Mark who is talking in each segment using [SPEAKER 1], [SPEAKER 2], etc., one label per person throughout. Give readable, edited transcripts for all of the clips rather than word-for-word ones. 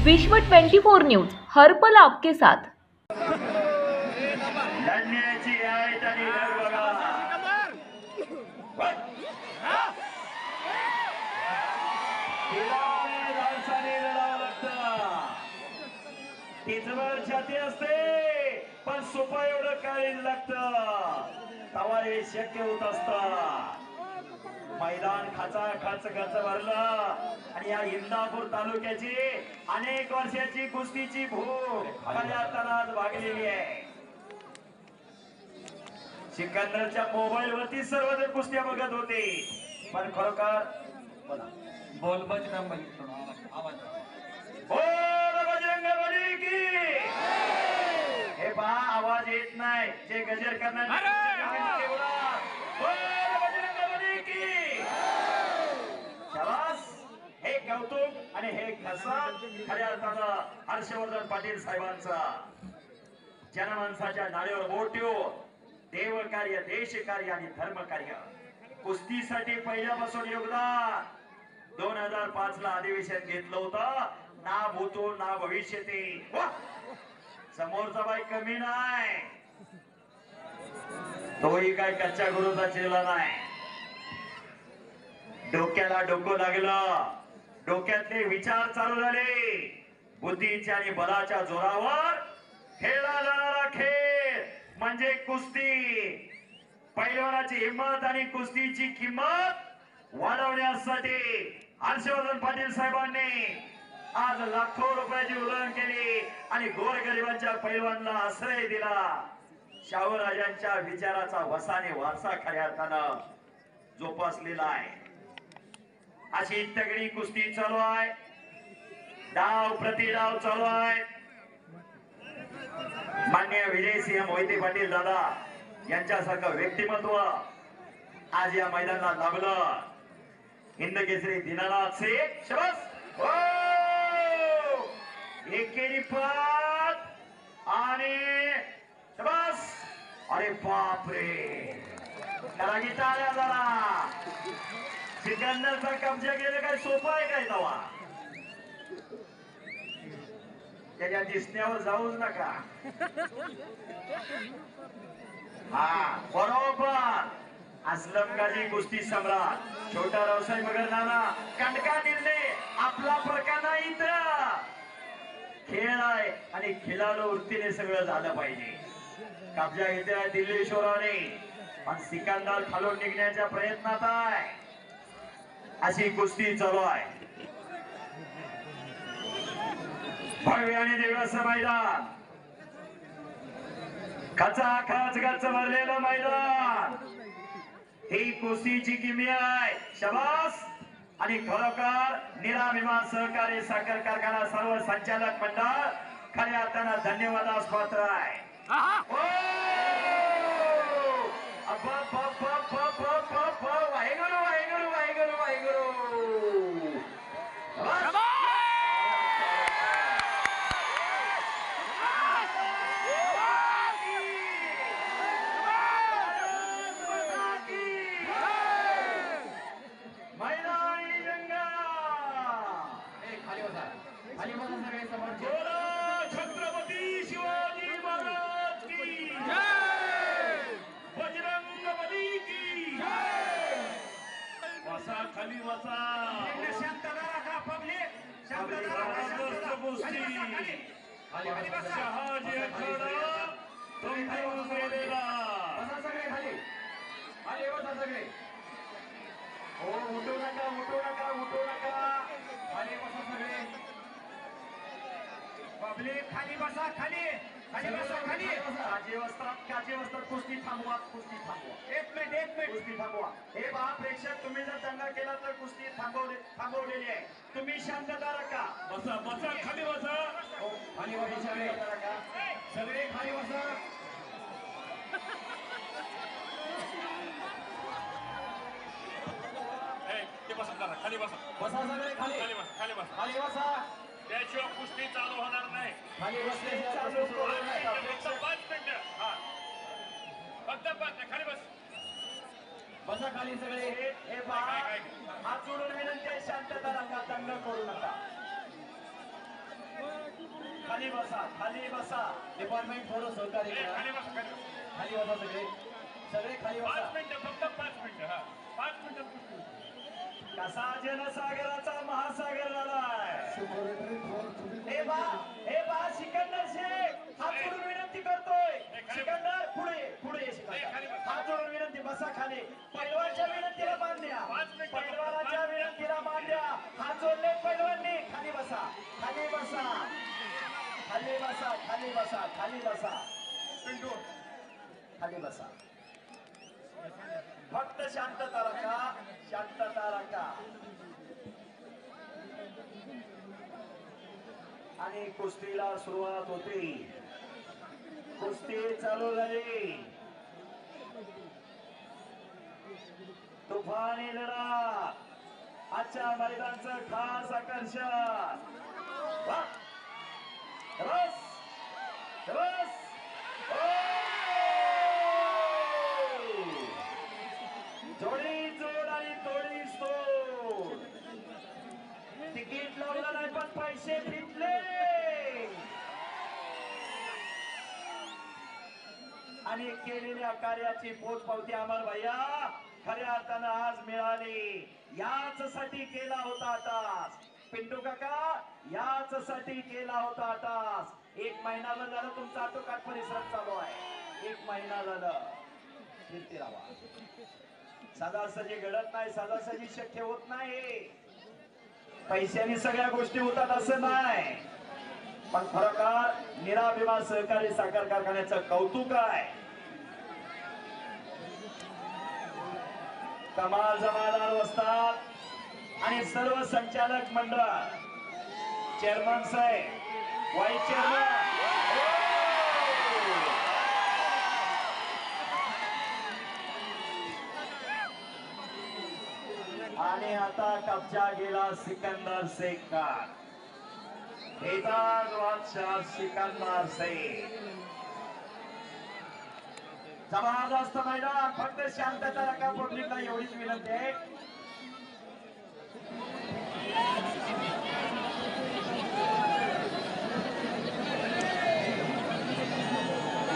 [SPEAKER 1] विश्व 24 न्यूज हर पल आपके साथ।
[SPEAKER 2] लढण्याची आहेत आणि लढ बघा. तिला धाडसाने लढावं लागतं. तिजवर छाती असते पण सोपं एवढं काळीज लागतं. तवा हे शक्य होत असतं. मैदान खाच गच भरलं आणि या इंदापूर तालुक्याची अनेक वर्षाची कुस्तीची भूक खऱ्या अर्थानं भागलेली आहे. सिकंदरच्या मोबाईल वरती सर्वजण कुस्त्या बघत होते पण खरोखर
[SPEAKER 3] बोल बजरंग आवाज
[SPEAKER 2] बोल बजरंगबली की. हे पहा आवाज येत नाही. जे गजर करणार हे कौतुक आणि हे घसा खऱ्या अर्थानं हर्षवर्धन पाटील साहेबांचा. जनमानसाच्या नाळेवर बोट ठेवून देव कार्य, देश कार्य आणि धर्म कार्य कुस्तीसाठी पहिल्यापासून योगदान. 2005 ला अधिवेशन घेतलं होतं. ना भूतो ना भविष्यते. समोरचा बाई कमी नाही, तोही काय कच्च्या गुरुचा चेला नाही. डोक्याला डोकं लागलं, डोक्यातले विचार चालू झाले. बुद्धीच्या आणि बलाच्या जोरावर खेळला जाणारा खेळ म्हणजे कुस्ती. पैलवानाची हिंमत आणि कुस्तीची किंमत वाढवण्यासाठी हर्षवर्धन पाटील साहेबांनी आज लाखो रुपयाची उधळण केली आणि गोरगरिबांच्या पैलवानला आश्रय दिला. शाहूराजांच्या विचाराचा वसाने वारसा खऱ्या अर्थानं जोपासलेला आहे. अशी तगडी कुस्ती चालू आहे. डाव प्रतिडाव चालू आहे. मान्य विजयसिंह मोहिते पाटील दादा यांच्यासारखं व्यक्तिमत्व आज या मैदानात लाभलं. हिंद केसरी दीनानाथ शेख शाबास. एकेरी पात आणि शाबास. अरे बापरे, त्याला टाळ्या जरा. सिकंदरचा कब्जा केलं काय सोपं आहे काय तवा? त्याच्या दिसण्यावर जाऊच नका. हा बरोबर. असलम गाजी कुस्ती सम्राट, छोटा रावसाहेब मगर नाना कंडका निर्णय आपला फरका नाही. इथं खेळ आहे आणि खेळाडू वृत्तीने सगळं झालं पाहिजे. कब्जा घेतला दिल्लीश्वराने पण सिकंदर खालून निघण्याच्या प्रयत्नात आहे. अशी कुस्ती चालू आहे. भव्य आणि दिव्य असं मैदान, खचाखच गच्च भरलेलं मैदान. ही कुस्तीची किमया आहे. शाबास. आणि खरोखर निराभिमान सहकारी साखर कारखाना सर्व संचालक मंडळ खऱ्या अर्थानं धन्यवादास पात्र आहे. वाहेगुरु वाहेगुरु वाहेगुरु वाहेगुरु. छत्रपती शिवाजी महाराज की जय. बजरंगबली की जय. वसा खाली वसा. शांतता का पब्लिक. शांतता गोष्टी. शहाजी अखाडा तुमच्या गेलेला. बसा सगळे खाली. खाली बसा सगळे. हो उठू नका उठू नका उठू नका. खाली बसा सगळे. पब्लिक खाली बसा. खाली खाली बसा. खाली काजे वस्तात कुस्ती थांबवा. कुस्ती थांबवा. एक मिनिट कुस्ती थांबवा. हे पहा प्रेक्षक, तुम्ही जर दंगा केला तर कुस्ती थांबवलेली आहे. तुम्ही शांतता राखा. बसा बसा खाली बसा. हो खाली बसा सगळे. सगळे खाली बसा. खाली बसा. बसा सगळे खाली. खाली बसा. खाली बसा. त्याशिवाय कुस्ती चालू होणार नाही. खाली बसले चालू करू नका. फक्त 5 मिनिटं. खाली बस. बसा खाली सगळे. हे पहा हात जोडून विनंती आहे, शांतता राखा, दंग करू नका. खाली बसा, खाली बसा. डिपार्टमेंट थोडं सहकार्य करा.
[SPEAKER 3] खाली बस
[SPEAKER 2] खाली बसा सगळे, सगळे खाली बसा.
[SPEAKER 3] 5 मिनिटं, फक्त 5 मिनिटं. हा 5 मिनिटं कुस्ती.
[SPEAKER 2] कसा जनसागराचा महासागर झालाय. हे बा सिकंदर शेख हात जोडून विनंती करतोय. सिकंदर पुढे पुढे ये सिकंदर. हात जोडून विनंती, बसा खाली. पैलवानच्या विनंतीला मान द्या. पैलवानाच्या विनंतीला मान द्या. हात जोडले पैलवाननी. खाली बसा, खाली बसा, खाली बसा, खाली बसा, खाली बसा,
[SPEAKER 3] पिंटू
[SPEAKER 2] खाली बसा. फक्त शांतता राखा, शांतता राखा. आणि कुस्तीला सुरुवात होती. कुस्ती चालू झाली. तुफानी लढा, आजच्या मैदानचं खास आकर्षण. वा! रस रस जोडी जोड आणि तोडी तोड. तिकीट लावलं नाही पण पैसे फिटले. आणि केलेल्या कार्याची पोचपावती अमर भैया खऱ्या अर्थानं आज मिळाली. याच साठी केला होता टास. पिंटू काका याच साठी केला होता टास. 1 महिना झालं तुमचा आटोकाट परिश्रम चालू आहे. 1 महिना झालं. फिरते राहा. साधासजी घडत नाही, साधासजी शक्य होत नाही. पैशाने सगळ्या गोष्टी होतात असं नाही. पण खरोखर निराभिमान सहकारी साखर कारखान्याचं कौतुक आहे. कमाल जमादार वस्ताद आणि सर्व संचालक मंडळ, चेअरमन साहेब, व्हाईस चेअरमन, आणि आता कब्जा गेला सिकंदर शेख का. बेताज बादशाह सिकंदर शेख. जबरदस्त मैदान. फक्त शांतता राखा पब्लिकला एवढीच विनंती आहे.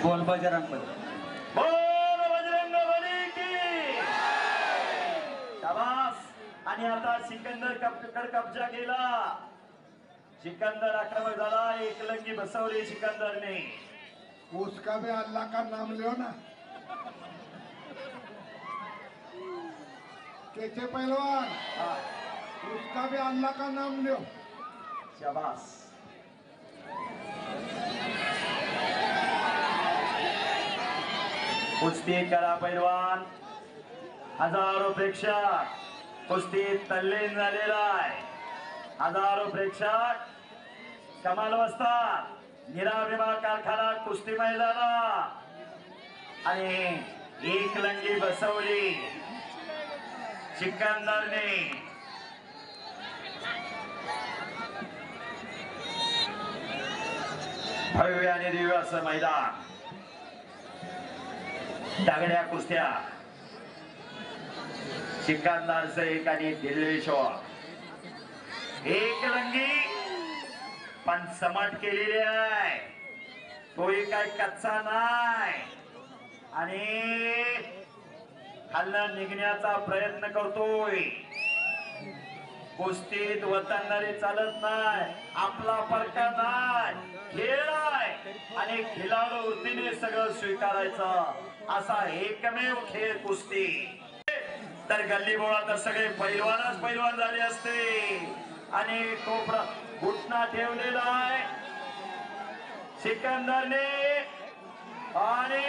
[SPEAKER 3] बोल बजरंग बली.
[SPEAKER 2] बोल बजरंग बली की. शाबास. आणि आता सिकंदर कडे कब्जा केला. सिकंदर आक्रमक झाला. एकलंगी बसवली सिकंदरने.
[SPEAKER 4] उसका भी अल्लाह का नाम लो ना. कैसे पहलवान,
[SPEAKER 2] हा,
[SPEAKER 4] उसका भी अल्लाह का नाम लो.
[SPEAKER 2] शाबास. कुस्ती करा पैलवान. हजारो प्रेक्षक कुस्तीत तल्लीन झालेला आहे. हजारो प्रेक्षक कमाल वस्ताद निराभिमान कारखाना कुस्ती मैदाना. आणि एक लंगी बसवली सिकंदरने. भव्य आणि दिव्य असं मैदान. दागड्या कुस्त्या. सिकंदर शेख आणि दिल्लीश्वर. एक लंगी पण समट केलेली आहे. तोही काय कच्चा नाही. आणि खालनं निघण्याचा प्रयत्न करतोय. कुस्तीत वतनदारी चालत नाही. आपला फरका नाही. खेळ आहे आणि खिलाडू वृत्तीने सगळं स्वीकारायचं असा एकमेव खेळ कुस्ती. तर गल्ली बोळात सगळे पैलवानच पैलवान झाले असते. आणि कोपरा घुटना ठेवलेला आहे सिकंदरने. आणि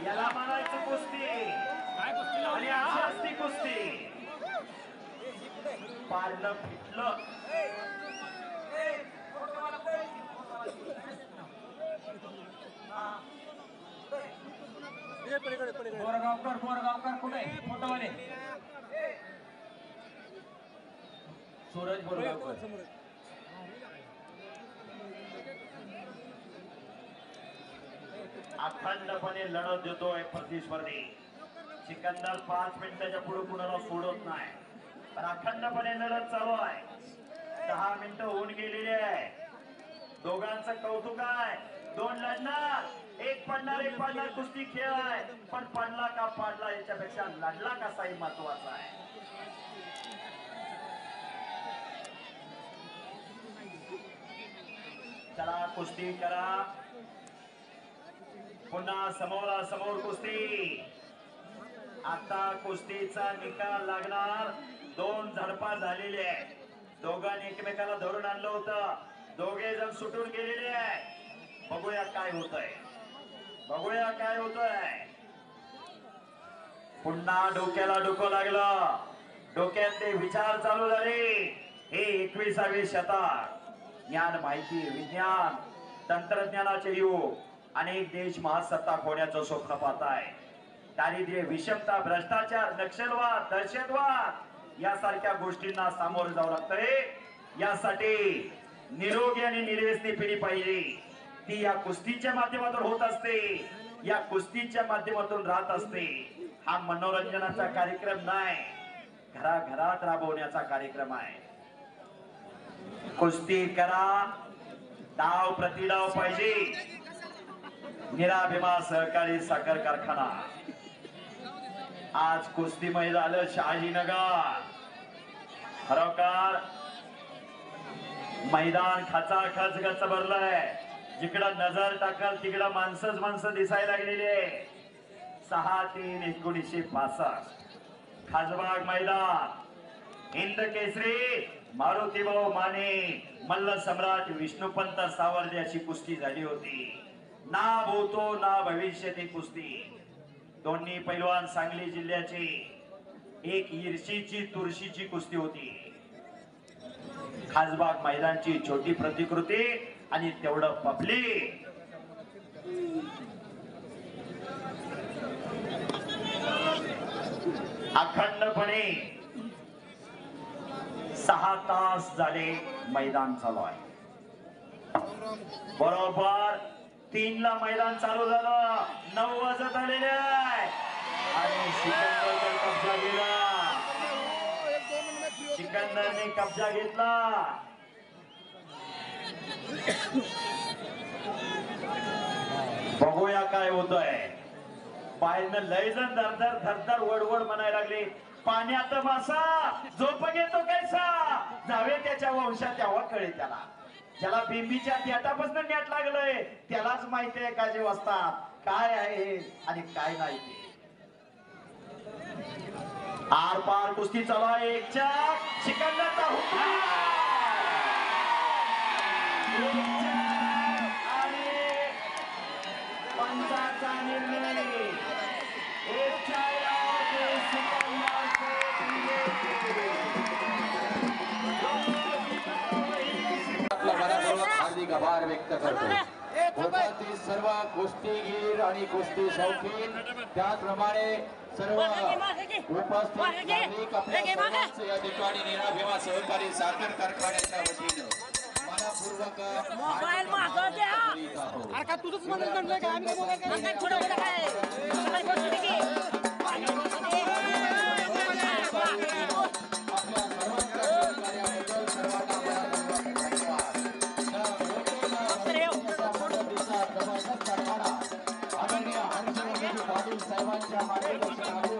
[SPEAKER 2] याला म्हणायचं कुस्ती. आणि अशी असती कुस्ती. पारलं फिटलं.
[SPEAKER 3] बोरगावकर कुठे फोटोवाले. सूरज बोरगावकर.
[SPEAKER 2] अखंडपणे लढत देतोय प्रतिस्पर्धी सिकंदर 5 मिनिटाच्या पुढे कुणाला सोडत नाही, पण अखंडपणे लढत चालू आहे. 10 मिनिटं होऊन गेलेली आहे. दोघांचं कौतुक आहे. 2 लढणार, एक पडणार कुस्ती खेळ आहे. पण पडला का पाडला याच्यापेक्षा लढला कसाही महत्वाचा आहे. चला कुस्ती करा. पुन्हा समोरासमोर कुस्ती. आता कुस्तीचा निकाल लागणार. 2 झडपा झालेले आहे. दोघांनी एकमेकाला धरून आणलं होतं. दोघे जण सुटून गेलेले आहे. बघूया काय होतंय. पुन्हा डोक्याला डोकं लागलं. डोक्यातले विचार चालू झाले. हे 21वे शतक. ज्ञान, माहिती, विज्ञान, तंत्रज्ञानाचे युग. अनेक देश महासत्ताक होण्याचं स्वप्न पाहत आहे. दारिद्र्य, विषमता, भ्रष्टाचार, नक्षलवाद, दहशतवाद यासारख्या गोष्टींना सामोरं जावं लागतंय. यासाठी निरोगी आणि निर्व्यसनी पिढी पाहिजे. ती या कुस्तीच्या माध्यमातून होत असते, या कुस्तीच्या माध्यमातून राहत असते. हा मनोरंजनाचा कार्यक्रम नाही, घराघरात राबवण्याचा कार्यक्रम आहे. कुस्ती करा, डाव प्रतिडाव पाहिजे. निराभिमा सहकारी साखर कारखाना आज कुस्तीमय झालं. शहाजीनगर खरोखर मैदान खचाखच गच भरलंय. जिकडं नजर टाकाल तिकडं माणसं दिसायला लागलेली आहे. 6/3/1965 खासबाग मैदान. हिंद केसरी मारुतीभाऊ माने मल्ल सम्राट विष्णुपंत सावर्डे अशी कुस्ती झाली होती. ना भूतो ना भविष्य ती कुस्ती. दोन्ही पैलवान सांगली जिल्ह्याची. एक ईर्षीची तुळशीची कुस्ती होती. खासबाग मैदानची छोटी प्रतिकृती आणि तेवढं पब्लिक. अखंडपणे 6 तास झाले मैदान चालू आहे. बरोबर 3ला मैदान चालू झालं. 9 वाजत आलेले आहे आणि सिकंदरने कब्जा केला. सिकंदरने कब्जा घेतला. बघूया काय होतंय. बाहेरनं लय जण धरधर वडवड म्हणायला लागले. पाण्यात मासा झोप घेतो कैसा, जावे त्याच्या वंशात तेव्हा कळे त्याला. ज्याला बिंबीच्या देठापासून नेट लागलंय त्यालाच माहिती आहे काजे वाजतात काय आहे आणि काय नाही ते. आर पार कुस्ती चालू आहे. एकच्या सिकंदरचा हुकूम आणि पंचाचा निर्णय. एकच्या
[SPEAKER 5] हार्दिक आभार व्यक्त करतो. होतातील सर्व कुस्तीगीर आणि कुस्ती शौकीन त्याचप्रमाणे सर्व उपस्थित नागरिक आपल्या सर्वांचं या ठिकाणी निराभिमा सहकारी साखर कारखान्याच्या वतीनं मनपूर्वक
[SPEAKER 6] मोबाईल मागव द्या. अरे का तुझंच म्हणून म्हणलं का आम्ही मोबाईल थोडं वेळ काय
[SPEAKER 5] साहेबांच्या मार्गदर्शनातून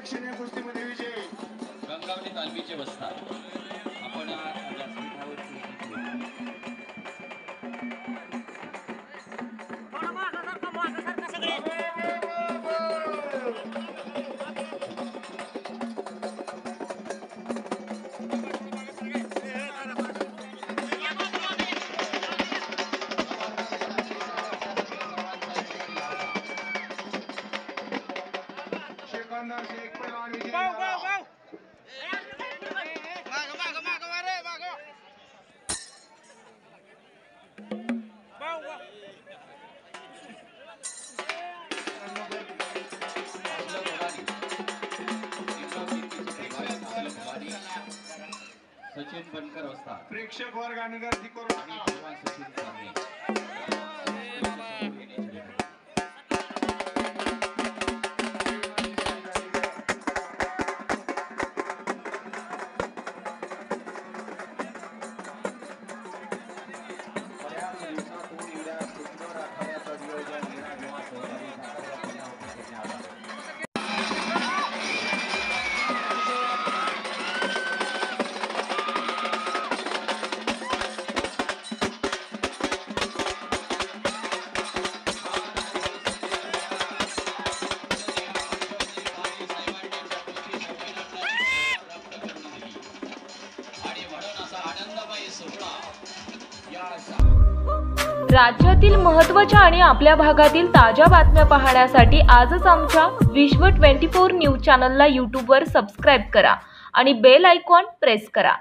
[SPEAKER 2] प्रेक्षणीय कुस्तीमध्ये विजयी.
[SPEAKER 5] गंगावली तालमीचे बसतात आपण व्यासपीठावरती
[SPEAKER 6] थोडं मागं सरका सगळे.
[SPEAKER 4] सिकंदर शेख पैलवान विजयी
[SPEAKER 6] गाव
[SPEAKER 4] झाला.
[SPEAKER 6] गाव गाव. मागं मागं मागं मारे मागं. गाव गाव.
[SPEAKER 5] सचिन बनकर असतात
[SPEAKER 4] प्रेक्षक वर्गाने गर्दी करू
[SPEAKER 5] आणि
[SPEAKER 4] नका.
[SPEAKER 5] किंवा सचिन चांगले बऱ्याच दिवसातून एवढ्या सुंदर आखाड्याचं नियोजन मीरा किंवा सहकारी सातारा जिल्ह्यामध्ये करण्यात आलं. आणि म्हणून असा आनंदमय सोहळा या
[SPEAKER 1] राज्यातील महत्त्वाच्या आणि आपल्या भागातील ताज्या बातम्या पाहण्यासाठी आजच आमच्या विश्व 24 न्यूज चॅनलला यूट्यूबवर सबस्क्राईब करा आणि बेल आयकॉन प्रेस करा.